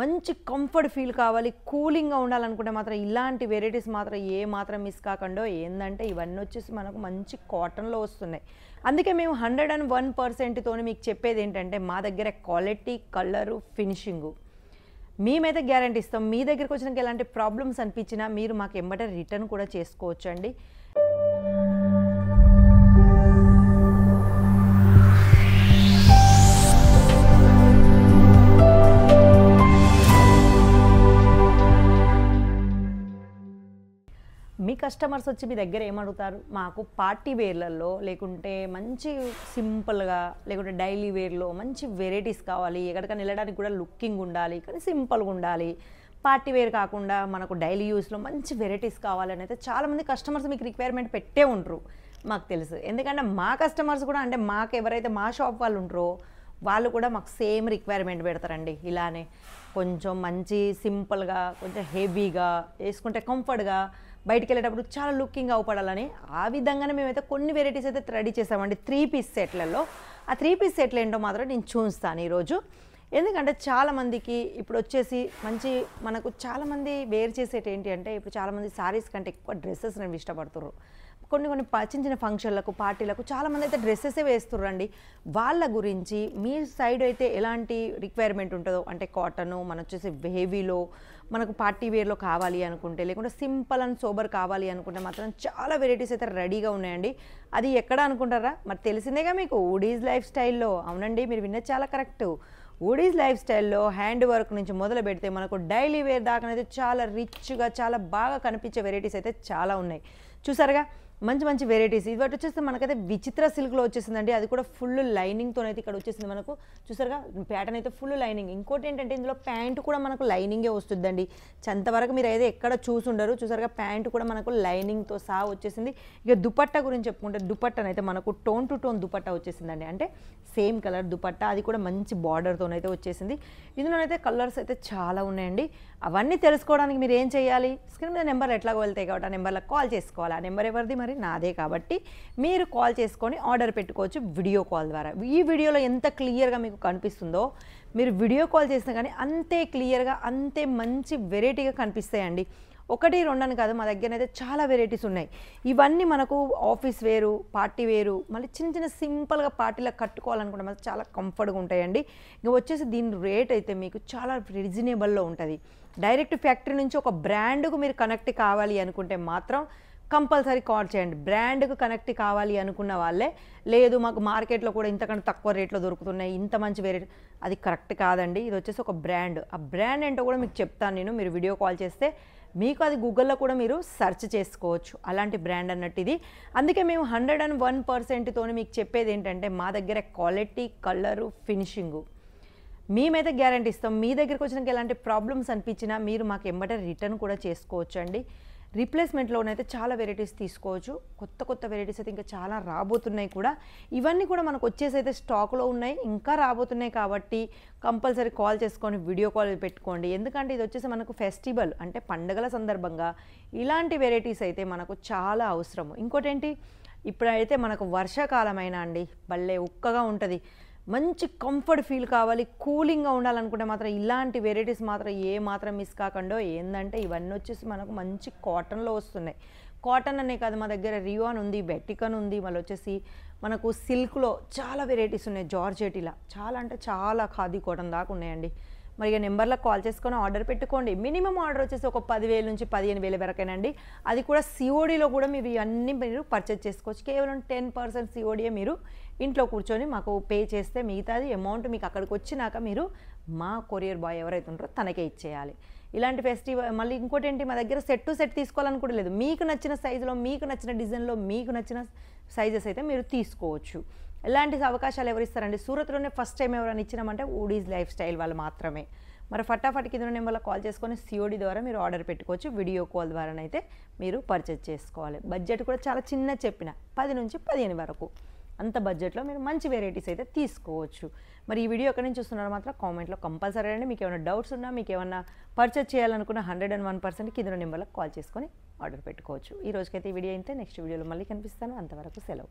మంచి comfort feel కావాలి, కూలింగ్‌గా ఉండాలనుకుంటే మాత్రం ఇలాంటి వెరైటీస్ మాత్రం ఏ మాత్రం మిస్ కాకండో. ఏందంటే ఇవన్నీ వచ్చేసి మనకు మంచి కాటన్‌లో వస్తున్నాయి. అందుకే మేము 101% తోని మీకు చెప్పేదేంటంటే మా దగ్గర క్వాలిటీ, కలరు, ఫినిషింగు మేమైతే గ్యారంటీ ఇస్తాం. మీ దగ్గరికి వచ్చినాక ఎలాంటి ప్రాబ్లమ్స్ అనిపించినా మీరు మాకు ఎంబటే రిటర్న్ కూడా చేసుకోవచ్చండి. మీ కస్టమర్స్ వచ్చి మీ దగ్గర ఏమడుగుతారు? మాకు పార్టీ వేర్లలో లేకుంటే మంచి సింపుల్‌గా లేకుంటే డైలీ వేర్‌లో మంచి వెరైటీస్ కావాలి. ఎక్కడికైనా వెళ్ళడానికి కూడా లుకింగ్ ఉండాలి. కానీ సింపుల్‌గా ఉండాలి. పార్టీ వేర్ కాకుండా మనకు డైలీ యూస్‌లో మంచి వెరైటీస్ కావాలని అయితే చాలామంది కస్టమర్స్ మీకు రిక్వైర్మెంట్ పెట్టే ఉంటారు. మాకు తెలుసు. ఎందుకంటే మా కస్టమర్స్ కూడా అంటే మాకు ఎవరైతే మా షాప్ వాళ్ళు ఉంటారో వాళ్ళు కూడా మాకు సేమ్ రిక్వైర్మెంట్ పెడతారండి. ఇలానే కొంచెం మంచి సింపుల్‌గా, కొంచెం హెవీగా వేసుకుంటే కంఫర్ట్‌గా బయటికి వెళ్ళేటప్పుడు చాలా లుకింగ్ అవుపడాలని ఆ విధంగానే మేమైతే కొన్ని వెరైటీస్ అయితే రెడీ చేసామండి 3 పీస్ సెట్లలో. ఆ 3 పీస్ సెట్లు ఏంటో మాత్రం నేను చూస్తాను ఈరోజు. ఎందుకంటే చాలామందికి ఇప్పుడు వచ్చేసి మంచి మనకు చాలామంది వేర్ చేసేటి ఏంటి అంటే ఇప్పుడు చాలామంది శారీస్ కంటే ఎక్కువ డ్రెస్సెస్ నేను ఇష్టపడుతుర్రు. కొన్ని చిన్న చిన్న ఫంక్షన్లకు, పార్టీలకు చాలామంది అయితే డ్రెస్సెసే వేస్తుర్రండి. వాళ్ళ గురించి మీ సైడ్ అయితే ఎలాంటి రిక్వైర్మెంట్ ఉంటుందో అంటే కాటను మన వచ్చేసి హెవీలో మనకు పార్టీ వేర్లో కావాలి అనుకుంటే లేకుంటే సింపుల్ అండ్ సోబర్ కావాలి అనుకుంటే మాత్రం చాలా వెరైటీస్ అయితే రెడీగా ఉన్నాయండి. అది ఎక్కడ అనుకుంటారా? మరి తెలిసిందేగా మీకు వుడీస్ లైఫ్ స్టైల్లో. అవునండి, మీరు విన్నది చాలా కరెక్టు. వుడీస్ లైఫ్ స్టైల్లో హ్యాండ్ వర్క్ నుంచి మొదలు పెడితే మనకు డైలీ వేర్ దాకానైతే చాలా రిచ్గా చాలా బాగా కనిపించే వెరైటీస్ అయితే చాలా ఉన్నాయి. చూసారుగా మంచి మంచి వెరైటీస్. ఇది వచ్చేసి మనకైతే విచిత్ర సిల్క్లో వచ్చేసిందండి. అది కూడా ఫుల్ లైనింగ్తో అయితే ఇక్కడ వచ్చేసింది మనకు. చూసారుగా ప్యాటర్న్ అయితే ఫుల్ లైనింగ్. ఇంకోటి ఏంటంటే ఇందులో ప్యాంటు కూడా మనకు లైనింగే వస్తుందండి. చంతవరకు మీరు అయితే ఎక్కడ చూసుండరు. చూసారుగా ప్యాంటు కూడా మనకు లైనింగ్తో సహా వచ్చేసింది. ఇక దుపట్టా గురించి చెప్పుకుంటే దుపట్టానైతే మనకు టోన్ టు టోన్ దుపట్టా వచ్చేసిందండి. అంటే సేమ్ కలర్ దుపట్టా, అది కూడా మంచి బార్డర్తోనైతే వచ్చేసింది. ఇందులోనైతే కలర్స్ అయితే చాలా ఉన్నాయండి. అవన్నీ తెలుసుకోవడానికి మీరు ఏం చేయాలి? స్క్రీన్ మీద నెంబర్ ఎట్లాగో వెళ్తాయి కాబట్టి ఆ నెంబర్లకు కాల్ చేసుకోవాలి. ఆ నెంబర్ ఎవరిది? మరి నాదే. కాబట్టి మీరు కాల్ చేసుకొని ఆర్డర్ పెట్టుకోవచ్చు వీడియో కాల్ ద్వారా. ఈ వీడియోలో ఎంత క్లియర్గా మీకు కనిపిస్తుందో మీరు వీడియో కాల్ చేసినా కానీ అంతే క్లియర్గా అంతే మంచి వెరైటీగా కనిపిస్తాయండి. 1, 2 అని కాదు, మా దగ్గర అయితే చాలా వెరైటీస్ ఉన్నాయి. ఇవన్నీ మనకు ఆఫీస్ వేరు, పార్టీ వేరు, మళ్ళీ చిన్న చిన్న సింపుల్గా పార్టీలకు కట్టుకోవాలనుకుంటే మాత్రం చాలా కంఫర్ట్గా ఉంటాయండి. ఇంకా వచ్చేసి దీని రేట్ అయితే మీకు చాలా రీజనబుల్లో ఉంటుంది. డైరెక్ట్ ఫ్యాక్టరీ నుంచి ఒక బ్రాండ్కు మీరు కనెక్ట్ కావాలి అనుకుంటే మాత్రం కంపల్సరీ కాల్ చేయండి. బ్రాండ్కు కనెక్ట్ కావాలి అనుకున్న వాళ్ళే, లేదు మాకు మార్కెట్లో కూడా ఇంతకంటే తక్కువ రేట్లో దొరుకుతున్నాయి, ఇంత మంచి వెరైటీ, అది కరెక్ట్ కాదండి. ఇది వచ్చేసి ఒక బ్రాండ్. ఆ బ్రాండ్ ఏంటో కూడా మీకు చెప్తాను నేను. మీరు వీడియో కాల్ చేస్తే మీకు అది గూగుల్లో కూడా మీరు సెర్చ్ చేసుకోవచ్చు. అలాంటి బ్రాండ్ అన్నట్టు ఇది. అందుకే మేము 101% తోని మీకు చెప్పేది ఏంటంటే మా దగ్గర క్వాలిటీ, కలరు, ఫినిషింగు మేమైతే గ్యారంటీ ఇస్తాం. మీ దగ్గరికి వచ్చినాక ఎలాంటి ప్రాబ్లమ్స్ అనిపించినా మీరు మాకు ఎంబటే రిటర్న్ కూడా చేసుకోవచ్చు అండి. రీప్లేస్మెంట్లోనైతే చాలా వెరైటీస్ తీసుకోవచ్చు. కొత్త వెరైటీస్ అయితే ఇంకా చాలా రాబోతున్నాయి కూడా. ఇవన్నీ కూడా మనకు వచ్చేసి అయితే స్టాక్లో ఉన్నాయి, ఇంకా రాబోతున్నాయి. కాబట్టి కంపల్సరీ కాల్ చేసుకొని వీడియో కాల్ పెట్టుకోండి. ఎందుకంటే ఇది వచ్చేసి మనకు ఫెస్టివల్ అంటే పండుగల సందర్భంగా ఇలాంటి వెరైటీస్ అయితే మనకు చాలా అవసరము. ఇంకోటి ఏంటి, ఇప్పుడైతే మనకు వర్షాకాలమైనా అండి భలే ఉక్కగా ఉంటుంది. మంచి కంఫర్ట్ ఫీల్ కావాలి, కూలింగ్గా ఉండాలనుకుంటే మాత్రం ఇలాంటి వెరైటీస్ మాత్రం ఏ మాత్రం మిస్ కాకండో. ఏంటంటే ఇవన్నీ వచ్చేసి మనకు మంచి కాటన్లో వస్తున్నాయి. కాటన్ అనే కాదు, మా దగ్గర రియాన్ ఉంది, బెటికన్ ఉంది, మళ్ళీ వచ్చేసి మనకు సిల్క్లో చాలా వెరైటీస్ ఉన్నాయి. జార్జెటిలా చాలా అంటే చాలా ఖాదీ కాటన్ దాకా ఉన్నాయండి. మరి ఇక నెంబర్లకు కాల్ చేసుకొని ఆర్డర్ పెట్టుకోండి. మినిమం ఆర్డర్ వచ్చేసి ఒక 10,000 నుంచి 15,000 వరకేనండి. అది కూడా సిఓడిలో కూడా మీరు ఇవన్నీ మీరు పర్చేజ్ చేసుకోవచ్చు. కేవలం 10% సిఓడియే మీరు ఇంట్లో కూర్చొని మాకు పే చేస్తే మిగతాది అమౌంట్ మీకు అక్కడికి వచ్చినాక మీరు మా కొరియర్ బాయ్ ఎవరైతే ఉంటారో తనకే ఇచ్చేయాలి. ఇలాంటి ఫెస్టివల్ మళ్ళీ ఇంకోటి ఏంటి, మా దగ్గర సెట్ టు సెట్ తీసుకోవాలని కూడా లేదు. మీకు నచ్చిన సైజులో, మీకు నచ్చిన డిజైన్లో, మీకు నచ్చిన సైజెస్ అయితే మీరు తీసుకోవచ్చు. ఇలాంటి అవకాశాలు ఎవరు ఇస్తారండి? సూరత్లోనే ఫస్ట్ టైం ఎవరైనా ఇచ్చినామంటే వుడీస్ లైఫ్ స్టైల్ వాళ్ళు మాత్రమే. మరి ఫటాఫట్ కింద నెంబర్లో కాల్ చేసుకొని సిఓడి ద్వారా మీరు ఆర్డర్ పెట్టుకోవచ్చు. వీడియో కాల్ ద్వారానైతే మీరు పర్చేజ్ చేసుకోవాలి. బడ్జెట్ కూడా చాలా చిన్న చెప్పిన 10 నుంచి 15 వరకు అంత బడ్జెట్లో మీరు మంచి వెరైటీస్ అయితే తీసుకోవచ్చు. మరి ఈ వీడియో ఎక్కడి నుంచి చూస్తున్నారో మాత్రం కామెంట్లో కంపల్సరీ అండి. మీకు ఏమైనా డౌట్స్ ఉన్నా, మీకు ఏమైనా పర్చేజ్ చేయాలనుకున్న 101% కింద నెంబర్లకు కాల్ చేసుకొని ఆర్డర్ పెట్టుకోవచ్చు. ఈ రోజుకైతే ఈ వీడియో అయితే నెక్స్ట్ వీడియోలో మళ్ళీ కనిపిస్తాను. అంతవరకు సెలవు.